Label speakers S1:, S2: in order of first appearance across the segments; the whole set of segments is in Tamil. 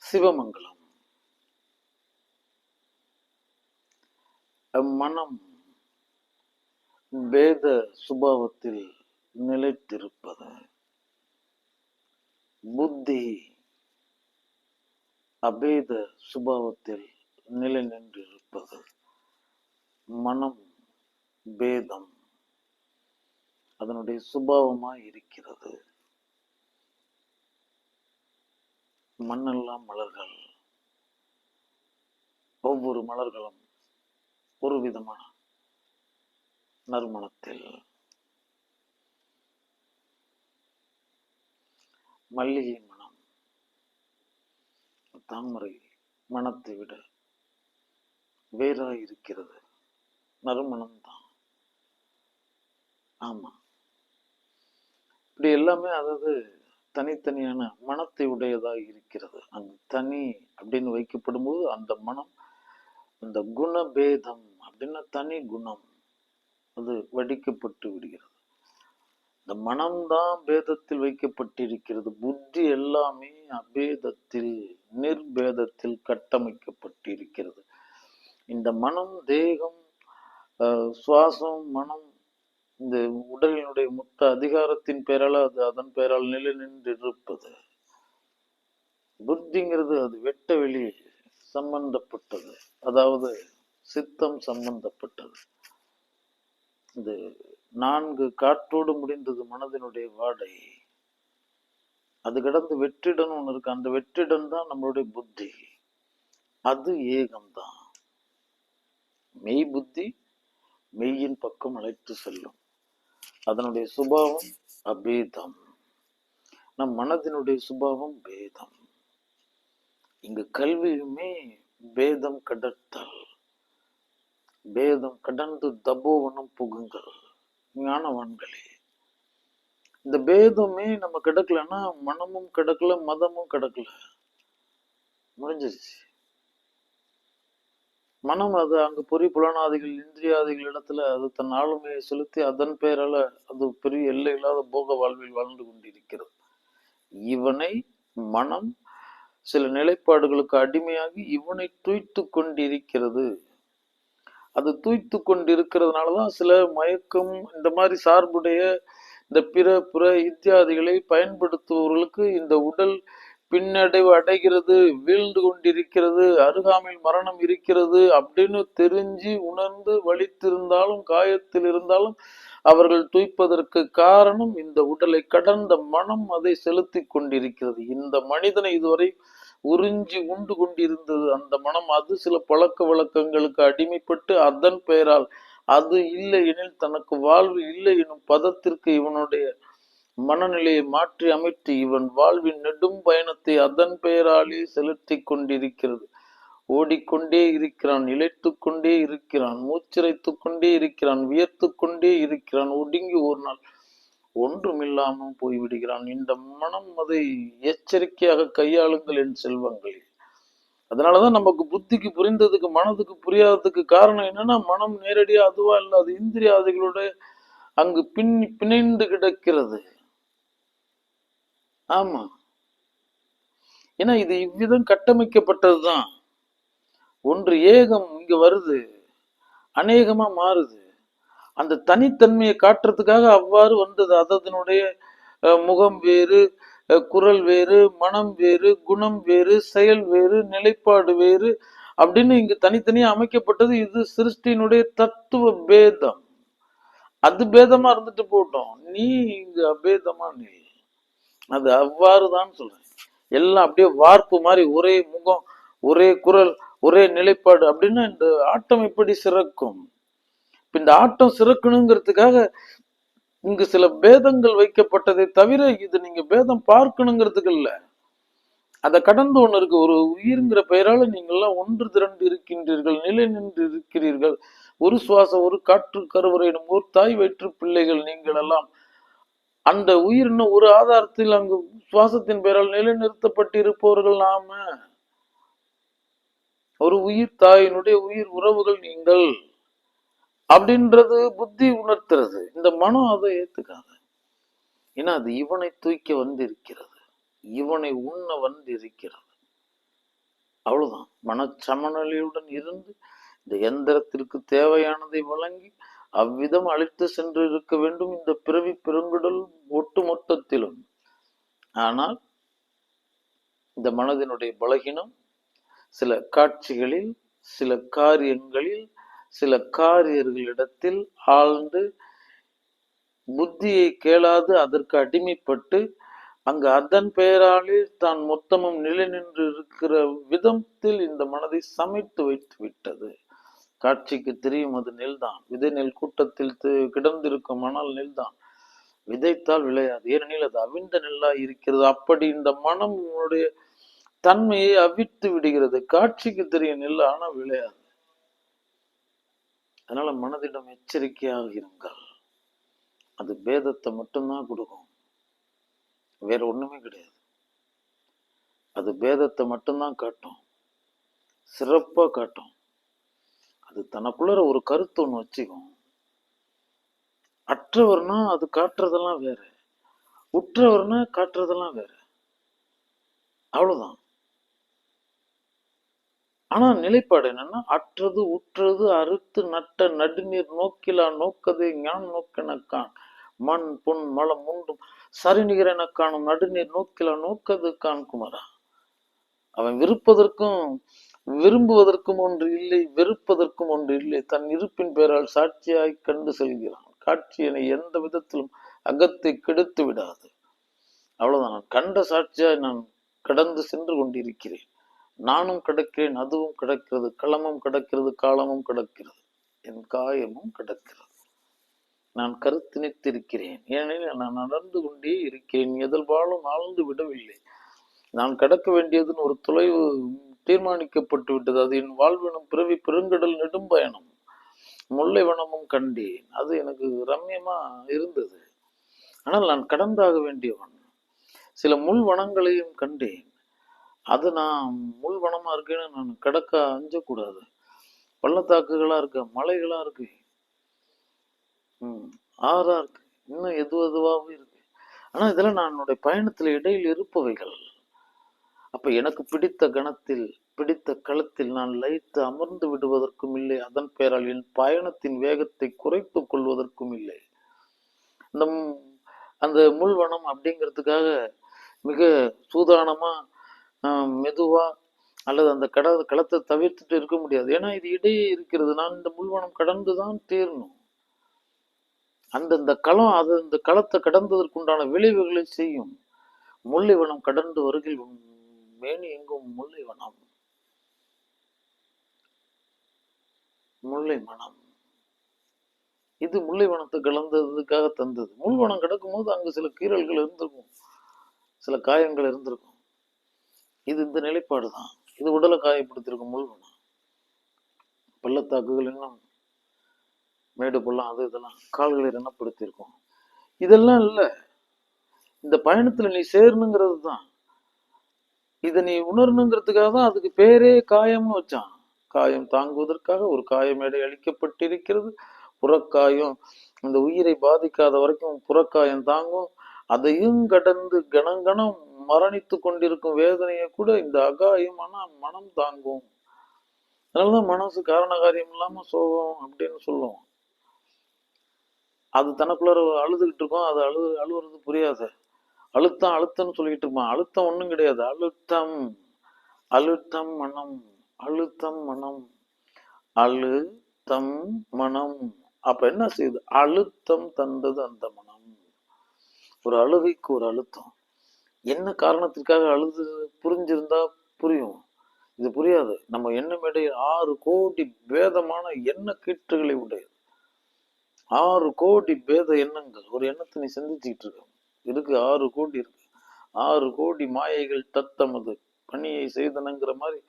S1: சிவமங்கலம். மனம் பேத சுபாவத்தில் நிலைத்திருப்பது, புத்தி அபேத சுபாவத்தில் நிலை நின்றிருப்பது. மனம் பேதம் அதனுடைய சுபாவமாய் இருக்கிறது. மண்ணெல்லாம் மலர்கள், ஒவ்வொரு மலர்களும் ஒரு விதமான நறுமணத்தில். மல்லிகை மனம் தாமரை மனத்தை விட வேறாய் இருக்கிறது. நறுமணம்தான். ஆமா, இப்படி எல்லாமே அதாவது தனித்தனியான மனத்தை உடையதாக இருக்கிறது. அந்த தனி அப்படின்னு வைக்கப்படும் போது அந்த மனம், அந்த குணபேதம் அப்படின்னா தனி குணம், அது வடிக்கப்பட்டு விடுகிறது. இந்த மனம்தான் பேதத்தில் வைக்கப்பட்டிருக்கிறது. புத்தி எல்லாமே அபேதத்தில் நிர்பேதத்தில் கட்டமைக்கப்பட்டிருக்கிறது. இந்த மனம், தேகம், சுவாசம், மனம், இந்த உடலினுடைய மொத்த அதிகாரத்தின் பெயரால் அது அதன் பெயரால் நிலை நின்றிருப்பது. புத்திங்கிறது அது வெட்ட வெளி சம்பந்தப்பட்டது, அதாவது சித்தம் சம்பந்தப்பட்டது. இது 4 காற்றோடு முடிந்தது மனதினுடைய வாடை. அது கடந்து வெற்றிடம் ஒண்ணு இருக்கு. அந்த வெற்றிடம் தான் நம்மளுடைய புத்தி. அது ஏகம்தான். மெய் புத்தி மெய்யின் பக்கம் அழைத்து செல்லும். அதனுடைய சுபாவம் அபேதம். நம் மனதினுடைய சுபாவம் பேதம். இங்கு கல்வியுமே பேதம் கடத்தல். பேதம் கடந்து தபோவனம் புகுங்கள் ஞானவான்களே. இந்த பேதமே நம்ம கிடக்கலன்னா மனமும் கிடக்கல, மதமும் கிடக்கல, முடிஞ்சிருச்சு. மனம் அது அங்கு பொறி புலனாதிகள் இந்திரியாதிகள் இடத்துல அது தன் ஆளுமையை செலுத்தி அதன் பெயரால அது பெரிய எல்லை இல்லாத போக வாழ்வில் வாழ்ந்து கொண்டிருக்கிறது. இவனை மனம் சில நிலைப்பாடுகளுக்கு அடிமையாகி இவனை தூய்த்து கொண்டிருக்கிறது. அது தூய்த்து கொண்டிருக்கிறதுனாலதான் சில மயக்கம் இந்த மாதிரி சார்புடைய இந்த பிற இத்தியாதிகளை பயன்படுத்துபவர்களுக்கு இந்த உடல் பின்னடைவு அடைகிறது, வீழ்ந்து கொண்டிருக்கிறது, அருகாமையில் மரணம் இருக்கிறது அப்படின்னு தெரிஞ்சு உணர்ந்து வலித்திருந்தாலும் காயத்தில் இருந்தாலும் அவர்கள் தூய்ப்பதற்கு காரணம் இந்த உடலை கடந்த மனம் அதை செலுத்தி கொண்டிருக்கிறது. இந்த மனிதனை இதுவரை உறிஞ்சி உண்டு கொண்டிருந்தது அந்த மனம். அது சில பழக்க வழக்கங்களுக்கு அடிமைப்பட்டு அதன் பெயரால் அது இல்லை எனில் தனக்கு வாழ்வு இல்லை எனும் பதத்திற்கு இவனுடைய மனநிலையை மாற்றி அமைத்து இவன் வாழ்வின் நெடும் பயணத்தை அதன் பெயராலே செலுத்தி கொண்டிருக்கிறது. ஓடிக்கொண்டே இருக்கிறான், இழைத்து கொண்டே இருக்கிறான், மூச்சிறைத்து கொண்டே இருக்கிறான், வியர்த்து கொண்டே இருக்கிறான். ஒடுங்கி ஒரு நாள் ஒன்றுமில்லாமல் போய்விடுகிறான். இந்த மனம் அதை எச்சரிக்கையாக கையாளுங்கள் என் செல்வங்களே. அதனாலதான் நமக்கு புத்திக்கு புரிந்ததுக்கு மனதுக்கு புரியாததுக்கு காரணம் என்னன்னா, மனம் நேரடியா அதுவா இல்லை, அது இந்திரியாதிகளோட அங்கு பிணைந்து கிடக்கிறது. ஆமா, ஏன்னா இது இவ்விதம் கட்டமைக்கப்பட்டதுதான். ஒன்று ஏகம் இங்க வருது, அநேகமா மாறுது. அந்த தனித்தன்மையை காட்டுறதுக்காக அவ்வாறு வந்தது. அதனுடைய முகம் வேறு, குரல் வேறு, மனம் வேறு, குணம் வேறு, செயல் வேறு, நிலைப்பாடு வேறு அப்படின்னு இங்கு தனித்தனியா அமைக்கப்பட்டது. இது சிருஷ்டியினுடைய தத்துவ பேதம். அது பேதமா இருந்துட்டு போட்டோம், நீ இங்கு அபேதமா நீ. அது அவ்வாறுதான் சொல்றேன். எல்லாம் அப்படியே வார்ப்பு மாதிரி, ஒரே முகம், ஒரே குரல், ஒரே நிலைப்பாடு அப்படின்னா இந்த ஆட்டம் எப்படி சிறக்கும்? இந்த ஆட்டம் சிறக்கணுங்கிறதுக்காக இங்கு சில பேதங்கள் வைக்கப்பட்டதை தவிர இது நீங்க பேதம் பார்க்கணுங்கிறதுக்கு இல்ல. அதை கடந்து ஒண்ணு இருக்கு. ஒரு உயிர்ங்கிற பெயரால நீங்க எல்லாம் ஒன்று திரண்டு இருக்கின்றீர்கள், நிலை நின்று இருக்கிறீர்கள். ஒரு சுவாசம், ஒரு காற்று கருவறையிடும் ஒரு தாய் வயிற்று பிள்ளைகள் நீங்கள் எல்லாம். அந்த உயிரின ஒரு ஆதாரத்தில் அங்கு சுவாசத்தின் பெயரால் நிலைநிறுத்தப்பட்டிருப்பவர்கள் நாம. ஒரு உயிர் தாயினுடைய உயிர் உறவுகள் நீங்கள் அப்படின்றது புத்தி உணர்த்துறது. இந்த மனம் அதை ஏத்துக்காது. ஏன்னா அது இவனை தூக்கி வந்திருக்கிறது, இவனை உண்ண வந்திருக்கிறது. அவ்வளவுதான். மனச்சமநிலையுடன் இருந்து இந்த எந்திரத்திற்கு தேவையானதை வழங்கி அவ்விதம் அழைத்து சென்று இருக்க வேண்டும் இந்த பிறவி பெருங்குடல் ஒட்டு மொத்தத்திலும். ஆனால் இந்த மனதினுடைய பலகீனம் சில காட்சிகளில், சில காரியங்களில், சில காரியர்களிடத்தில் ஆழ்ந்து புத்தியை கேளாது அதற்கு அடிமைப்பட்டு அங்கு அதன் பெயராலே தான் மொத்தமும் நிலை நின்று இருக்கிற விதத்தில் இந்த மனதை சமைத்து வைத்து விட்டது. காட்சிக்கு தெரியும் அது நெல்தான், விதை நெல் கூட்டத்தில் கிடந்திருக்கும் ஆனால் நெல்தான், விதைத்தால் விளையாது, ஏனெனில் அது அவிழ்ந்த நெல்லா இருக்கிறது. அப்படி இந்த மனம் உன்னுடைய தன்மையை அவித்து விடுகிறது. காட்சிக்கு தெரியும் நெல் ஆனா விளையாது. அதனால மனதிடம் எச்சரிக்கையாக இருங்கள். அது பேதத்தை மட்டும்தான் கொடுக்கும், வேற ஒண்ணுமே கிடையாது. அது பேதத்தை மட்டும்தான் காட்டும், சிறப்பா காட்டும். அது தனக்குள்ள ஒரு கருத்து ஒண்ணு வச்சுக்கும். அற்றவர்னா அது காட்டுறதெல்லாம் வேற, உற்றவர்னா காட்டுறதெல்லாம் வேற, அவ்வளவுதான். ஆனா நிலைப்பாடு என்னன்னா, அற்றது உற்றது அறுத்து நட்ட நடுநீர் நோக்கிலா நோக்கதே ஞான் நோக்கெனக்கான் மண் பொன் மலம் உண்டும் சரிநிகரென காணும் நடுநீர் நோக்கிலா நோக்கது கான் குமரா. அவன் விருப்பதற்கும் விரும்புவதற்கும் ஒன்று இல்லை, வெறுப்பதற்கும் ஒன்று இல்லை. தன் இருப்பின் பெயரால் சாட்சியாய் கண்டு செல்கிறான். காட்சியனை எந்த விதத்திலும் அகத்தை கெடுத்து விடாது. அவ்வளவுதான். நான் கண்ட சாட்சியாய் நான் கடந்து சென்று கொண்டிருக்கிறேன். நானும் கிடக்கிறேன், அதுவும் கிடக்கிறது, களமும் கிடக்கிறது, காலமும் கிடக்கிறது, என் காயமும் கிடக்கிறது. நான் கருத்தினித்திருக்கிறேன், ஏனெனில் நான் நடந்து கொண்டே இருக்கிறேன், எதிர்பாலும் ஆழ்ந்து விடவில்லை. நான் கடக்க வேண்டியதுன்னு ஒரு தொலைவு தீர்மானிக்கப்பட்டு விட்டது. அது என் வாழ்வினும் பிறவி பெருங்கடல் நெடும் பயணம். முல்லை வனமும் கண்டேன், அது எனக்கு ரம்யமா இருந்தது. ஆனால் நான் கடந்தாக வேண்டியவன். சில முள் வனங்களையும் கண்டேன். அது நான் முள் வனமா இருக்கேன்னு நான் கடக்க அஞ்சக்கூடாது. பள்ளத்தாக்குகளா இருக்கு, மலைகளா இருக்கு, ஆறா இருக்கு, இன்னும் எதுவாகவும் இருக்கு. ஆனா இதெல்லாம் நான் என்னுடைய பயணத்துல இடையில் இருப்பவைகள். அப்ப எனக்கு பிடித்த கணத்தில் பிடித்த களத்தில் நான் லயித்து அமர்ந்து விடுவதற்கும் இல்லை, அதன் பெயரால் என் பயணத்தின் வேகத்தை குறைத்துக் கொள்வதற்கும் இல்லை. இந்த அந்த முள்வனம் அப்படிங்கிறதுக்காக மிக சூதானமா மெதுவா அல்லது அந்த களத்தை தவிர்த்துட்டு இருக்க முடியாது. ஏன்னா இது இடையே இருக்கிறது. நான் இந்த முள்வனம் கடந்துதான் தீரணும். அந்தந்த களம் அது இந்த களத்தை கடந்ததற்குண்டான விளைவுகளை செய்யும். முல்லைவனம் கடந்து வருகில் மேனி எங்கும் முல்லை வனம், முல்லை மனம். இது முல்லை வனத்தை கலந்ததுக்காக தந்தது. முள்வனம் கிடக்கும் போது அங்கு சில கீறல்கள் இருந்திருக்கும், சில காயங்கள் இருந்திருக்கும். இது இந்த நிலைப்பாடுதான். இது உடலை காயப்படுத்திருக்கும் முள்வனம். பள்ளத்தாக்குகள் இன்னும் மேடு பள்ளம் அது இதெல்லாம் கால்களை ரணப்படுத்தியிருக்கும். இதெல்லாம் இல்ல, இந்த பயணத்துல நீ சேரணுங்கிறது தான். இதை நீ உணரணுங்கிறதுக்காக தான் அதுக்கு பேரே காயம்னு வச்சான். காயம் தாங்குவதற்காக ஒரு காயமேடை அளிக்கப்பட்டிருக்கிறது. புறக்காயம் இந்த உயிரை பாதிக்காத வரைக்கும் புறக்காயம் தாங்கும். அதையும் கடந்து கணங்கணம் மரணித்து கொண்டிருக்கும் வேதனையை கூட இந்த அகாயம் மனம் தாங்கும். அதனாலதான் மனசு காரண காரியம் இல்லாம சோகம் அப்படின்னு சொல்லுவோம். அது தனக்குள்ள அழுதுகிட்டு இருக்கும், அது அழுவுறது புரியாது. அழுத்தம் அழுத்தம்னு சொல்லிட்டு இருப்பான். அழுத்தம் ஒண்ணும் கிடையாது. அழுத்தம் அழுத்தம் மனம், அழுத்தம் மனம், அழுத்தம் மனம். அப்ப என்ன செய்யுது? அழுத்தம் தந்தது அந்த மனம். ஒரு அழுகைக்கு ஒரு அழுத்தம். என்ன காரணத்திற்காக அழுது புரிஞ்சிருந்தா புரியும். இது புரியாது. நம்ம எண்ணமிடையே 6 கோடி பேதமான எண்ண கீற்றுகளை உடையது. 6 கோடி பேத எண்ணங்கள். ஒரு எண்ணத்தை நீ சிந்திச்சுக்கிட்டு இருக்க இருக்கு. 6 கோடி இருக்கு. 6 கோடி மாயைகள் தத்தமது பணியை செய்தனங்கிற மாதிரி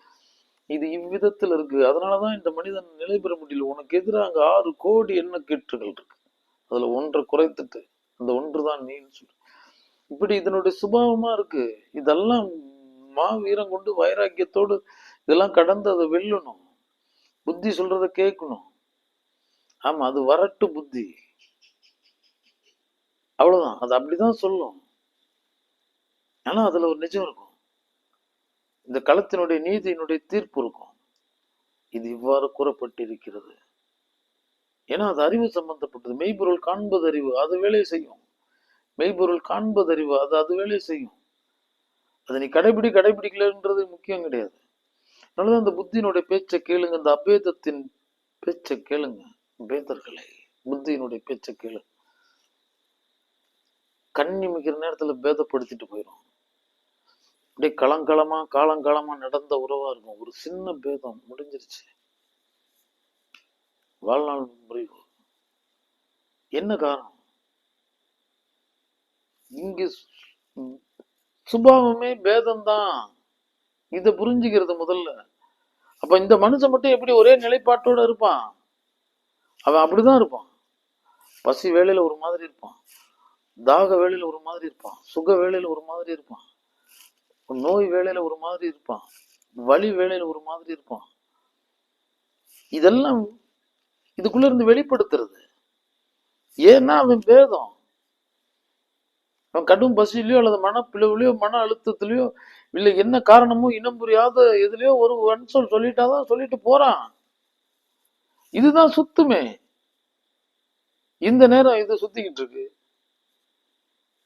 S1: இது இவ்விதத்தில் இருக்கு. அதனாலதான் இந்த மனிதன் நிலை பெற முடியல. உனக்கு எதிராக அங்க 6 கோடி எண்ண கீற்றுகள் இருக்கு. அதுல ஒன்றை குறைத்துட்டு அந்த ஒன்றுதான் நீன்னு சொல்லு. இப்படி இதனுடைய சுபாவமா இருக்கு. இதெல்லாம் வீரம் கொண்டு வைராக்கியத்தோடு இதெல்லாம் கடந்து அதை வெல்லணும். புத்தி சொல்றத கேட்கணும். ஆமா, அது வரட்டு புத்தி, அவ்வளவுதான். அது அப்படிதான் சொல்லும். ஆனா அதுல ஒரு நிஜம் இருக்கும். இந்த களத்தினுடைய நீதியினுடைய தீர்ப்பு இருக்கும். இது இவ்வாறு கூறப்பட்டிருக்கிறது. ஏன்னா அது அறிவு சம்பந்தப்பட்டது. மெய்ப்பொருள் காண்பது அறிவு, அது வேலை செய்யும். மெய்ப்பொருள் காண்பது அறிவு, அது வேலை செய்யும். அதை நீ கடைபிடிக்கலன்றது முக்கியம் கிடையாது. அதனாலதான் அந்த புத்தியினுடைய பேச்சை கேளுங்க, இந்த அபேதத்தின் பேச்சை கேளுங்க. பேதர்களை புத்தியினுடைய பேச்சை கேளு. கண்ணி மிக்கிற நேரத்துல பேதப்படுத்திட்டு போயிடும். அப்படியே காலங்காலமா நடந்த உறவா இருக்கும். ஒரு சின்ன பேதம் முடிஞ்சிருச்சு, வாழ்நாள் முறிவு. என்ன காரணம்? இங்கு சுபாவமே பேதம்தான். இத புரிஞ்சுக்கிறது முதல்ல. அப்ப இந்த மனுஷன் மட்டும் எப்படி ஒரே நிலைப்பாட்டோட இருப்பான்? அவன் அப்படிதான் இருப்பான். பசி வேளையில ஒரு மாதிரி இருப்பான், தாக வேளையில ஒரு மாதிரி இருப்பான், சுக வேளையில ஒரு மாதிரி இருப்பான், நோய் வேளையில ஒரு மாதிரி இருப்பான், வலி வேளையில ஒரு மாதிரி இருப்பான். இதெல்லாம் இதுக்குள்ள இருந்து வெளிப்படுத்துறது. ஏன்னா அவன் பேதம். அவன் கடும் பசியிலையோ அல்லது மனப்பிளவுலையோ மன அழுத்தத்திலையோ இல்லை என்ன காரணமோ இனம் புரியாத எதுலயோ ஒரு வன்சொல் சொல்லிட்டாதான் சொல்லிட்டு போறான். இதுதான் சுத்துமே. இந்த நேரம் இது சுத்திக்கிட்டு இருக்கு.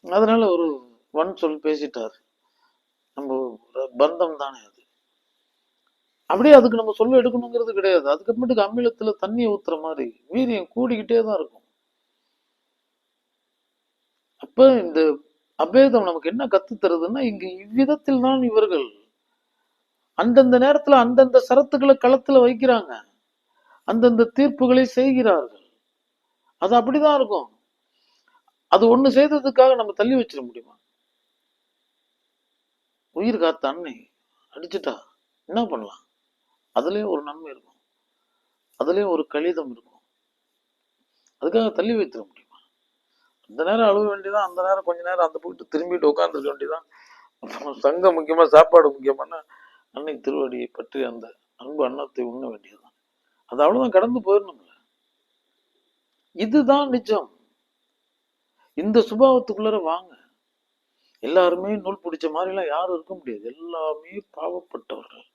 S1: அதனால ஒரு வன்சொல் பேசிட்டாரு. நம்ம பந்தம் தானே அது. அப்படியே அதுக்கு நம்ம சொல்ல எடுக்கணுங்கிறது கிடையாது. அதுக்கப்புறமேட்டுக்கு அமிலத்துல தண்ணியை ஊத்துற மாதிரி வீரியம் கூடிக்கிட்டே தான் இருக்கும். அப்ப இந்த அபேதம் நமக்கு என்ன கத்து தருதுன்னா, இங்கு இவ்விதத்தில் தான் இவர்கள் அந்தந்த நேரத்துல அந்தந்த சரத்துக்களை களத்துல வைக்கிறாங்க, அந்தந்த தீர்ப்புகளை செய்கிறார்கள். அது அப்படிதான் இருக்கும். அது ஒண்ணு செய்ததுக்காக நம்ம தள்ளி வச்சிட முடியுமா? உயிர் காத்த அன்னை அடிச்சுட்டா என்ன பண்ணலாம்? அதுலயும் ஒரு நன்மை இருக்கும், அதுலயும் ஒரு கழிதம் இருக்கும். அதுக்காக தள்ளி வைத்திட முடியுமா? அந்த நேரம் அழுக வேண்டியதான், அந்த நேரம் கொஞ்ச நேரம் அந்த போயிட்டு திரும்பிட்டு உட்காந்துருக்க வேண்டியதான். சங்கம் முக்கியமா, சாப்பாடு முக்கியமான அன்னை திருவடியை பற்றி அந்த அன்பு அன்னத்தை உண்ண வேண்டியதுதான். அது அவ்வளவுதான், கடந்து போயிடணும்ல. இதுதான் நிஜம். இந்த சுபாவத்துக்குள்ளார வாங்க. எல்லாருமே நூல் பிடிச்ச மாதிரி எல்லாம் யாரும் இருக்க முடியாது. எல்லாமே பாவப்பட்டவர்கள்,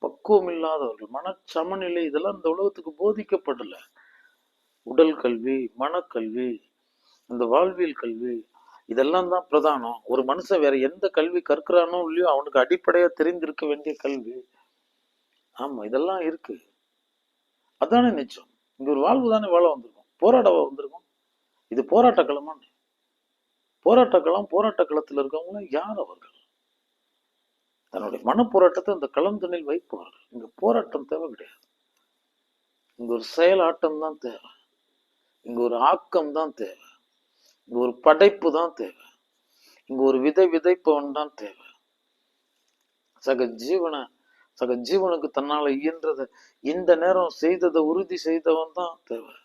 S1: பக்குவம் இல்லாதவர்கள், மனச்சமநிலை இதெல்லாம் இந்த உலகத்துக்கு போதிக்கப்படல. உடல் கல்வி, மனக்கல்வி, இந்த வாழ்வியல் கல்வி, இதெல்லாம் தான் பிரதானம். ஒரு மனுஷன் வேற எந்த கல்வி கற்கிறானோ இல்லையோ அவனுக்கு அடிப்படையா தெரிந்திருக்க வேண்டிய கல்வி. ஆமா, இதெல்லாம் இருக்கு. அதானே நிச்சயம். இங்க ஒரு வாழ்வு தானே வாழ வந்திருக்கும், போராட வந்திருக்கும். இது போராட்ட களமா? போராட்ட களம், போராட்ட களத்தில் இருக்கவங்க யார் அவர்கள்? தன்னுடைய மனப்போராட்டத்தை இந்த களம் தண்ணில் வைப்பவர்கள். இங்க போராட்டம் தேவை கிடையாது. இங்க ஒரு செயல் ஆட்டம் தான் தேவை. இங்க ஒரு ஆக்கம் தான் தேவை. இங்க ஒரு படைப்பு தான் தேவை. இங்க ஒரு விதைப்பவன் தான் தேவை. சக ஜீவனுக்கு தன்னால இயன்றத இந்த நேரம் செய்ததை உறுதி செய்தவன் தான் தேவை.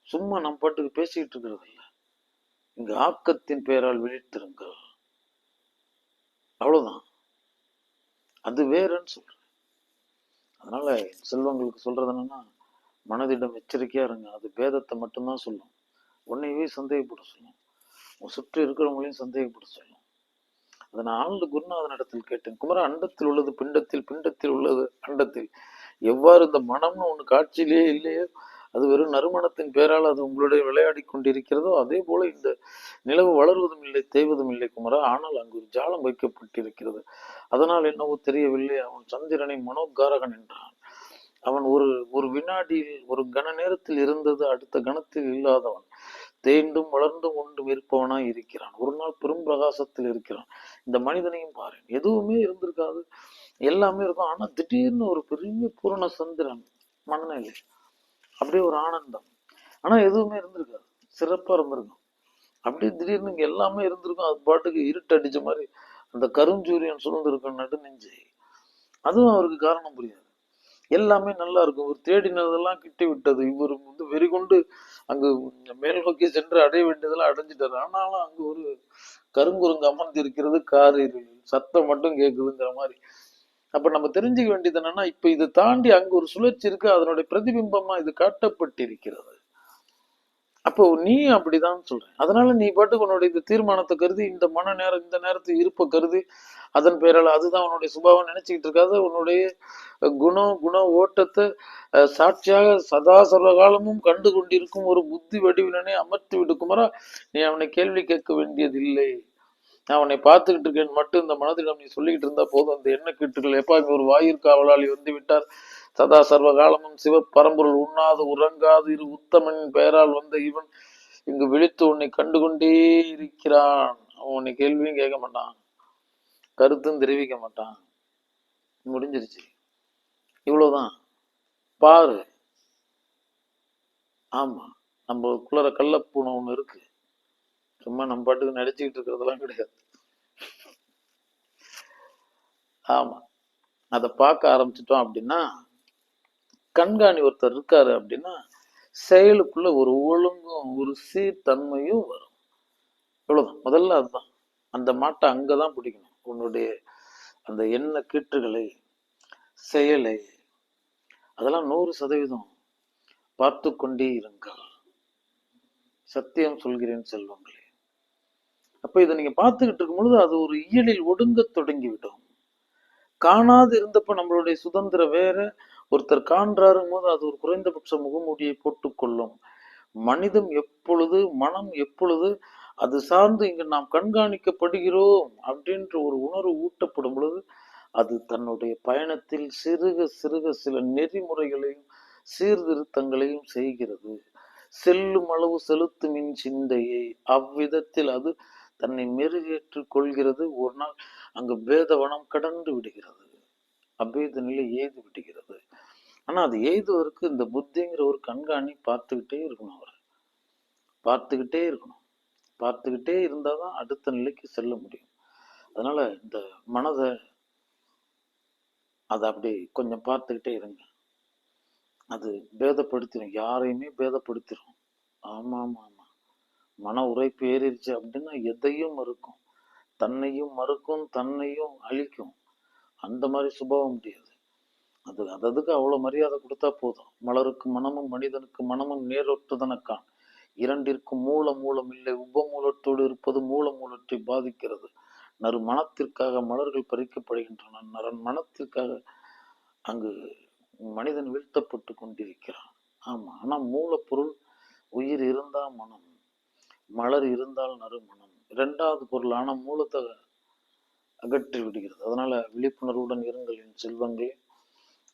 S1: சும்மா நம் பாட்டுக்கு பேசிக்கிட்டு இருக்கிறது இல்ல. இங்க ஆக்கத்தின் பெயரால் விழித்திருங்கள், அவ்வளவுதான். அது வேறுன்னு சொல்றேன். அதனால செல்வங்களுக்கு சொல்றது என்னன்னா, மனதிடம் எச்சரிக்கையா இருங்க. அது பேதத்தை மட்டும்தான் சொல்லும். உன்னையவே சந்தேகப்பட சொல்லும், உன் சுற்றி இருக்கிறவங்களையும் சந்தேகப்பட சொல்லும். அதை நான் ஆழ்ந்து குருநாதன் இடத்தில் கேட்டேன். குமரா, அண்டத்தில் உள்ளது பிண்டத்தில், பிண்டத்தில் உள்ளது அண்டத்தில். எவ்வாறு இந்த மனம்னு ஒண்ணு காட்சியிலேயே இல்லையோ, அது வெறும் நறுமணத்தின் பேரால் அது உங்களுடைய விளையாடி கொண்டிருக்கிறதோ, அதே போல இந்த நிலவு வளர்வதும் இல்லை, தேய்வதும் இல்லை குமரா. ஆனால் அங்கு ஒரு ஜாலம் வைக்கப்பட்டிருக்கிறது. அதனால் என்னவோ தெரியவில்லை, அவன் சந்திரனை மனோகாரகன் என்றான். அவன் ஒரு வினாடியில், ஒரு கன நேரத்தில் இருந்தது அடுத்த கணத்தில் இல்லாதவன். தேய்ந்தும் வளர்ந்தும் ஒன்றும் இருப்பவனாய் இருக்கிறான். ஒரு நாள் பெரும் பிரகாசத்தில் இருக்கிறான். இந்த மனிதனையும் பாரு, எதுவுமே இருந்திருக்காது, எல்லாமே இருக்கும். ஆனா திடீர்னு ஒரு பெரிய பூரண சந்திரன் மனநிலை, அப்படியே ஒரு ஆனந்தம். ஆனா எதுவுமே இருந்திருக்காது, சிறப்பா இருந்திருக்கும். அப்படியே திடீர்னு இங்க எல்லாமே இருந்திருக்கும். அது பாட்டுக்கு இருட்டு அடிச்ச மாதிரி அந்த கருஞ்சூரியன் சூழ்ந்திருக்கும் நடு நெஞ்சை. அதுவும் அவருக்கு காரணம் புரியாது. எல்லாமே நல்லா இருக்கும். ஒரு தேடினதெல்லாம் கிட்டி விட்டது. இவர் வெறிகொண்டு அங்கு மேல் நோக்கி சென்று அடைய வேண்டியதெல்லாம் அடைஞ்சிட்டாரு. ஆனாலும் அங்கு ஒரு கருங்குரங்கு அமர்ந்து இருக்கிறது, காரு சத்தம் மட்டும் கேக்குதுங்கிற மாதிரி. அப்ப நம்ம தெரிஞ்சுக்க வேண்டியது என்னன்னா, இப்ப இதை தாண்டி அங்க ஒரு சுழற்சி இருக்கு, அதனுடைய பிரதிபிம்பமா இது காட்டப்பட்டிருக்கிறது. அப்போ நீ அப்படிதான் சொல்றேன். அதனால நீ பாட்டுக்கு உன்னுடைய இந்த தீர்மானத்தை கருதி, இந்த மன நேரம், இந்த நேரத்தை இருப்ப கருதி அதன் பேரால அதுதான் உன்னுடைய சுபாவம் நினைச்சுக்கிட்டு இருக்காது. உன்னுடைய குண ஓட்டத்தை சாட்சியாக சதா சர்வ காலமும் கண்டு கொண்டிருக்கும் ஒரு புத்தி வடிவிலனை அமர்த்தி விடுக்குமாறா நீ அவனை கேள்வி கேட்க வேண்டியதில்லை. நான் அவனை பார்த்துக்கிட்டு இருக்கேன் மட்டும் இந்த மனதிடம் நீ சொல்லிக்கிட்டு இருந்தா போதும். அந்த எண்ண கீட்டுகள் எப்பா இங்க ஒரு வாயிற்காவலாளி வந்து விட்டார், சதா சர்வ காலமும் சிவப்பரம்பொருள் உண்ணாது உறங்காது இரு உத்தமனின் பெயரால் வந்த இவன் இங்கு விழித்து உன்னை கண்டுகொண்டே இருக்கிறான். அவன் உன்னை கேள்வியும் கேட்க மாட்டான், கருத்தும் தெரிவிக்க மாட்டான். முடிஞ்சிருச்சு, இவ்வளவுதான். பாரு. ஆமா, நம்ம குளற கள்ளப்பூனை ஒண்ணு இருக்கு, சும்மா நம்ம பாட்டுக்கு நடிச்சுக்கிட்டு இருக்கிறதெல்லாம் கிடையாது. ஆமா, அதை பார்க்க ஆரம்பிச்சிட்டோம் அப்படின்னா, கண்காணி ஒருத்தர் இருக்காரு அப்படின்னா செயலுக்குள்ள ஒரு ஒழுங்கும் ஒரு சீர்தன்மையும் வரும். இவ்வளவுதான், முதல்ல அதுதான். அந்த மாட்டை அங்கதான் பிடிக்கணும். உன்னுடைய அந்த எண்ண கீற்றுகளை, செயலை, அதெல்லாம் 100% பார்த்து கொண்டே இருங்கள். சத்தியம் சொல்கிறேன் செல்வங்களே. அப்ப இதை நீங்க பார்த்துக்கிட்டு இருக்கும் பொழுது அது ஒரு இயலில் ஒடுங்க தொடங்கிவிடும். காணாது இருந்தப்ப நம்மளுடைய சுதந்திரம் வேற, ஒருத்தர் காண்றாரும் போது அது ஒரு குறைந்தபட்ச முகமூடியை போட்டுக்கொள்ளும். மனிதம் எப்பொழுது, மனம் எப்பொழுது அது சார்ந்து இங்கு நாம் கண்காணிக்கப்படுகிறோம் அப்படின்ற ஒரு உணர்வு ஊட்டப்படும் பொழுது அது தன்னுடைய பயணத்தில் சிறுக சிறுக சில நெறிமுறைகளையும் சீர்திருத்தங்களையும் செய்கிறது. செல்லும் அளவு செலுத்துமின் சிந்தையை அவ்விதத்தில் அது தன்னை மெருகேற்றுக் கொள்கிறது. ஒரு நாள் அங்கு பேதவனம் கடந்து விடுகிறது, அபேத நிலை எய்து விடுகிறது. ஆனா அது எய்துவதற்கு இந்த புத்திங்கிற ஒரு கண்காணி பார்த்துக்கிட்டே இருக்கணும். அவர் பார்த்துக்கிட்டே இருக்கணும். பார்த்துக்கிட்டே இருந்தாதான் அடுத்த நிலைக்கு செல்ல முடியும். அதனால இந்த மனதை அதை அப்படி கொஞ்சம் பார்த்துக்கிட்டே இருங்க. அது பேதப்படுத்திடும், யாரையுமே பேதப்படுத்திடும். ஆமா ஆமா ஆமா, மன உரைப்பு ஏறிடுச்சு அப்படின்னா எதையும் மறுக்கும், தன்னையும் மறுக்கும், தன்னையும் அழிக்கும். அந்த மாதிரி சுபாவம் முடியாது. அது அதுக்கு அவ்வளவு மரியாதை கொடுத்தா போதும். மலருக்கு மனமும் மனிதனுக்கு மனமும் நேரொற்றுதனக்கான், இரண்டிற்கும் மூலம் இல்லை, உபமூலத்தோடு இருப்பது மூலத்தை பாதிக்கிறது. நறு மனத்திற்காக மலர்கள் பறிக்கப்படுகின்றன, நரன் மனத்திற்காக அங்கு மனிதன் வீழ்த்தப்பட்டு கொண்டிருக்கிறான். ஆமா, ஆனா மூலப்பொருள் உயிர் இருந்தால் மனம், மலர் இருந்தால் நறுமணம். இரண்டாவது பொருளான மூலத்தை அகற்றி விடுகிறது. அதனால விழிப்புணர்வுடன் இருங்கள் என் செல்வங்களே.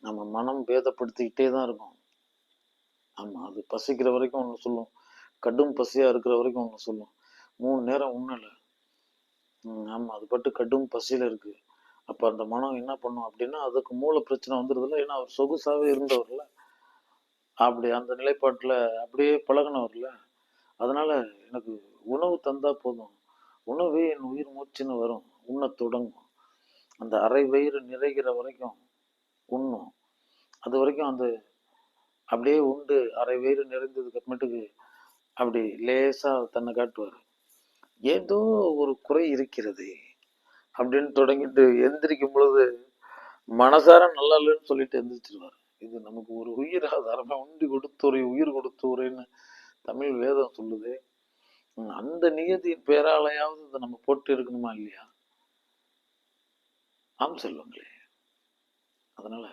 S1: நம்ம மனம் பேதப்படுத்திக்கிட்டே தான் இருக்கும். ஆமா, அது பசிக்கிற வரைக்கும் ஒன்று சொல்லும், கடும் பசியா இருக்கிற வரைக்கும் ஒன்று சொல்லும். 3 நேரம் உண்ணல, ஆமா, அது பட்டு கடும் பசியில இருக்கு. அப்ப அந்த மனம் என்ன பண்ணும் அப்படின்னா அதுக்கு மூல பிரச்சனை வந்துடுதுல. ஏன்னா அவர் சொகுசாவே இருந்தவர்ல, அப்படி அந்த நிலைப்பாட்டுல அப்படியே பழகினவர்ல. அதனால எனக்கு உணவு தந்தா போதும், உணவே என் உயிர் மூச்சுன்னு வரும், உண்ண தொடங்கும். அந்த அரை வயிறு நிறைகிற வரைக்கும் உண்ணும். அது வரைக்கும் அந்த அப்படியே உண்டு அரை வயிறு நிறைந்ததுக்கு அப்புறமேட்டுக்கு அப்படி லேசா தன்னை காட்டுவார், ஏதோ ஒரு குறை இருக்கிறது அப்படின்னு தொடங்கிட்டு எந்திரிக்கும் பொழுது மனசார நல்லா இல்லைன்னு சொல்லிட்டு எந்திரிச்சிருவார். இது நமக்கு ஒரு உயிர் ஆதாரமா, உண்டி கொடுத்தோரை உயிர் கொடுத்தோரைன்னு தமிழ் வேதம் சொல்லுது. அந்த நியதியின் பேராலையாவது இதை நம்ம போட்டு இருக்கணுமா இல்லையா? ஆம் செல்வங்களே. அதனால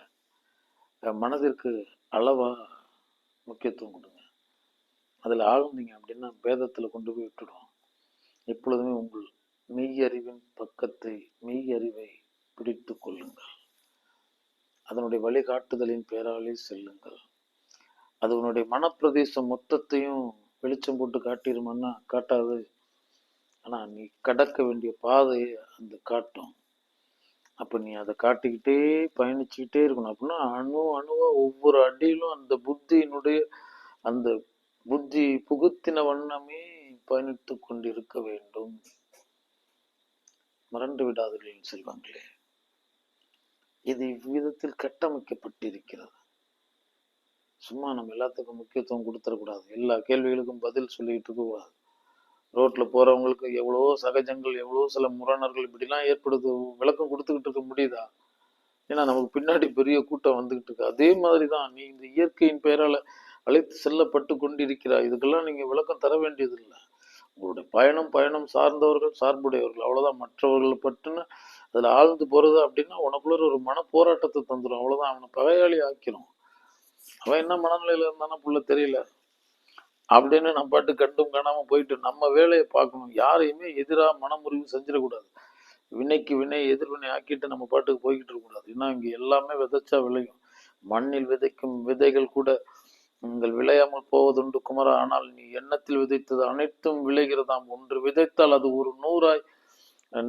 S1: மனதிற்கு அளவா முக்கியத்துவம் கொடுங்க. அதுல ஆழ்ந்தீங்க அப்படின்னா பேதத்துல கொண்டு போய் விட்டுடும். எப்பொழுதுமே உங்கள் மெய்யறிவின் பக்கத்தை, மெய்யறிவை பிடித்து கொள்ளுங்கள். அதனுடைய வழிகாட்டுதலின் பேராலே செல்லுங்கள். அது உன்னுடைய மனப்பிரதேசம் மொத்தத்தையும் வெளிச்சம் போட்டு காட்டிருமான்னா காட்டாது. ஆனா நீ கடக்க வேண்டிய பாதையை அந்த காட்டும். அப்ப நீ அதை காட்டிக்கிட்டே பயணிச்சுக்கிட்டே இருக்கணும். அப்படின்னா அணுவா ஒவ்வொரு அடியிலும் அந்த புத்தியினுடைய அந்த புத்தி புகுத்தின வண்ணமே பயணித்து கொண்டிருக்க வேண்டும். மறந்து விடாதீர்கள் செல்வங்களே, இது இவ்விதத்தில் கட்டமைக்கப்பட்டிருக்கிறது. சும்மா நம்ம எல்லாத்துக்கும் முக்கியத்துவம் கொடுத்துடக்கூடாது, எல்லா கேள்விகளுக்கும் பதில் சொல்லிட்டு இருக்க கூடாது. ரோட்ல போறவங்களுக்கு எவ்வளவோ சகஜங்கள், எவ்வளவோ சில முரணர்கள் இப்படிலாம் ஏற்படுது, விளக்கம் கொடுத்துக்கிட்டு இருக்க முடியுதா? ஏன்னா நமக்கு பின்னாடி பெரிய கூட்டம் வந்துகிட்டு இருக்கு. அதே மாதிரிதான் நீ இந்த இயற்கையின் பெயரால அழைத்து செல்லப்பட்டு கொண்டிருக்கிறாய். இதுக்கெல்லாம் நீங்க விளக்கம் தர வேண்டியது இல்லை. உங்களுடைய பயணம் சார்ந்தவர்கள், சார்புடையவர்கள், அவ்வளவுதான். மற்றவர்கள் பற்றின அதுல ஆழ்ந்து போறது அப்படின்னா உனக்குள்ள ஒரு மன போராட்டத்தை தந்துடும். அவ்வளவுதான், அவனை பகையாளி ஆக்கிரும். அவன் என்ன மனநிலையில இருந்தானா புள்ள தெரியல அப்படின்னு நம்ம பாட்டு கண்டும் காணாம போயிட்டு நம்ம வேலையை பார்க்கணும். யாரையுமே எதிராக மனமுறிவு செஞ்சிடக்கூடாது. வினைக்கு வினை எதிர்வினை ஆக்கிட்டு நம்ம பாட்டுக்கு போய்கிட்டு இருக்கக்கூடாது. ஏன்னா இங்க எல்லாமே விதைச்சா விளையும். மண்ணில் விதைக்கும் விதைகள் கூட நீங்கள் விளையாமல் போவதுண்டு குமரா. ஆனால் நீ எண்ணத்தில் விதைத்தது அனைத்தும் விளைகிறதாம். ஒன்று விதைத்தால் அது ஒரு 100ஆய்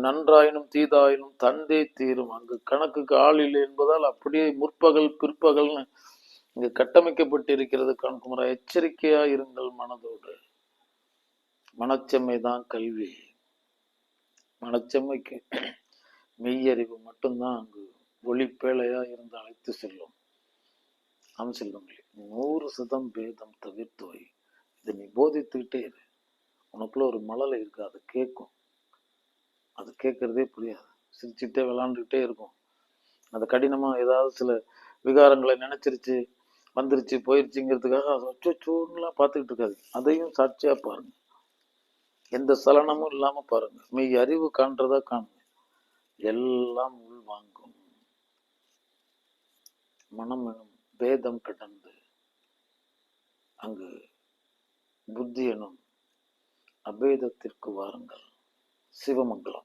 S1: நன்றாயினும் தீதாயினும் தந்தே தீரும். அங்கு கணக்குக்கு ஆள் இல்லை என்பதால் அப்படியே முற்பகல் பிற்பகல்னு இங்கு கட்டமைக்கப்பட்டிருக்கிறது. கண்குமரா, எச்சரிக்கையா இருங்கள் மனதோடு. மனச்செம்மைதான் கல்வி. மனச்செம்மைக்கு மெய்யறிவு மட்டும்தான் அங்கு ஒளிப்பேழையா இருந்து அழைத்து செல்லும். நாம் செல்வங்களே, 100% பேதம் தவிர்த்து வை. இதை நீ போதித்துக்கிட்டே இரு. உனக்குள்ள ஒரு மழலை இருக்கு, அது கேட்கும். அது கேட்கறதே புரியாது, சிரிச்சுக்கிட்டே விளாண்டுக்கிட்டே இருக்கும். அது கடினமா ஏதாவது சில விகாரங்களை நினைச்சிருச்சு, வந்துருச்சு, போயிருச்சுங்கிறதுக்காக அதை அச்சோன்னுலாம் பார்த்துக்கிட்டு இருக்காது. அதையும் சாட்சியா பாருங்க. எந்த சலனமும் இல்லாம பாருங்க. மெய் அறிவு காண்றதா காணுங்க. எல்லாம் உள்வாங்கும். மனம் எனும் பேதம் கடந்து அங்கு புத்தி எனும் அபேதத்திற்கு வாருங்கள். சிவமங்கலம்.